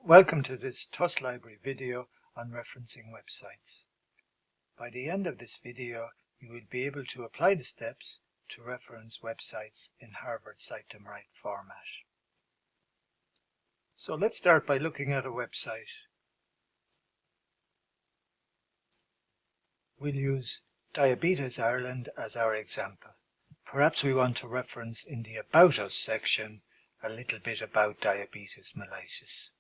Welcome to this TUS Library video on referencing websites. By the end of this video, you will be able to apply the steps to reference websites in Harvard Cite Them Right format. So let's start by looking at a website. We'll use Diabetes Ireland as our example. Perhaps we want to reference in the About Us section a little bit about diabetes mellitus.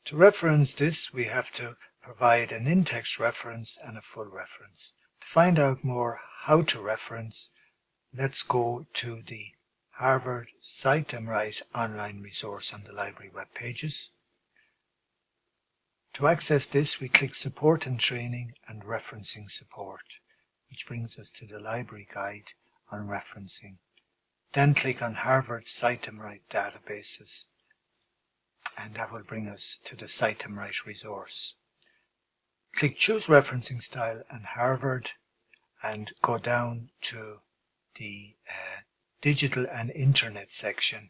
To reference this, we have to provide an in-text reference and a full reference. To find out more how to reference, let's go to the Harvard Cite Them Right online resource on the library web pages. To access this, we click Support and Training and Referencing Support, which brings us to the library guide on referencing. Then click on Harvard Cite Them Right databases, and that will bring us to the Cite Them Right resource. Click Choose Referencing Style and Harvard and go down to the Digital and Internet section,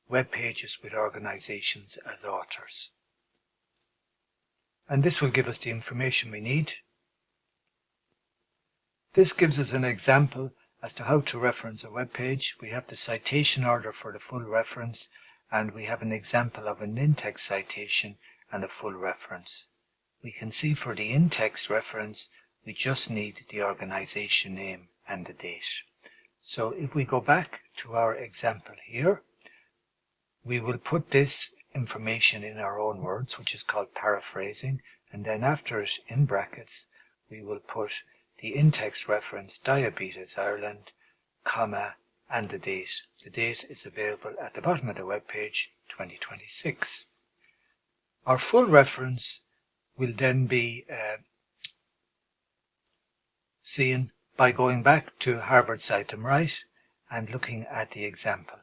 Web Pages with Organizations as Authors. And this will give us the information we need. This gives us an example as to how to reference a web page. We have the citation order for the full reference, and we have an example of an in-text citation and a full reference. We can see for the in-text reference, we just need the organization name and the date. So if we go back to our example here, we will put this information in our own words, which is called paraphrasing, and then after it, in brackets, we will put the in-text reference Diabetes Ireland, comma, and the date. The date is available at the bottom of the web page, 2026. Our full reference will then be seen by going back to Harvard Cite Them Right and looking at the example.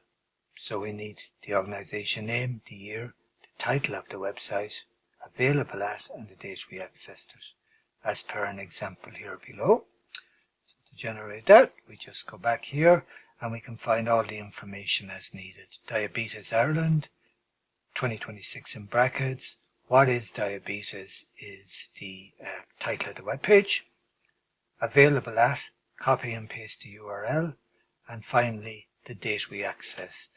So we need the organization name, the year, the title of the website, available at, and the date we accessed it, as per an example here below. So to generate that, we just go back here and we can find all the information as needed. Diabetes Ireland, 2026 in brackets. What is diabetes is the title of the web page. Available at, copy and paste the URL, and finally the date we accessed.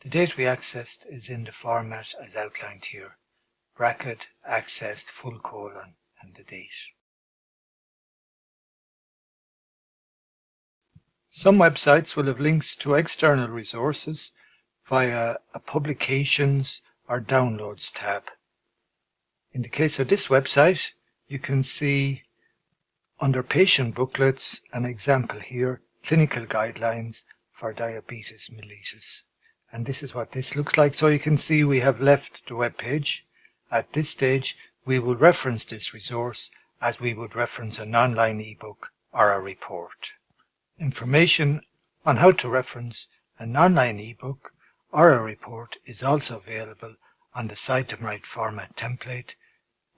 The date we accessed is in the format as outlined here, bracket, accessed, full colon, and the date. Some websites will have links to external resources via a Publications or Downloads tab. In the case of this website, you can see under Patient Booklets an example here, Clinical Guidelines for Diabetes mellitus. And this is what this looks like. So you can see we have left the web page. At this stage, we will reference this resource as we would reference an online ebook or a report. Information on how to reference an online ebook or a report is also available on the Cite Them Right format template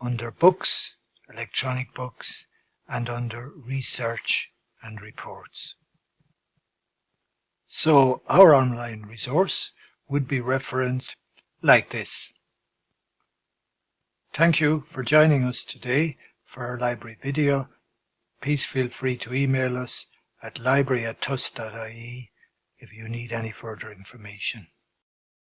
under Books, Electronic Books, and under Research and Reports. So our online resource would be referenced like this. Thank you for joining us today for our library video. Please feel free to email us at library@tus.ie if you need any further information.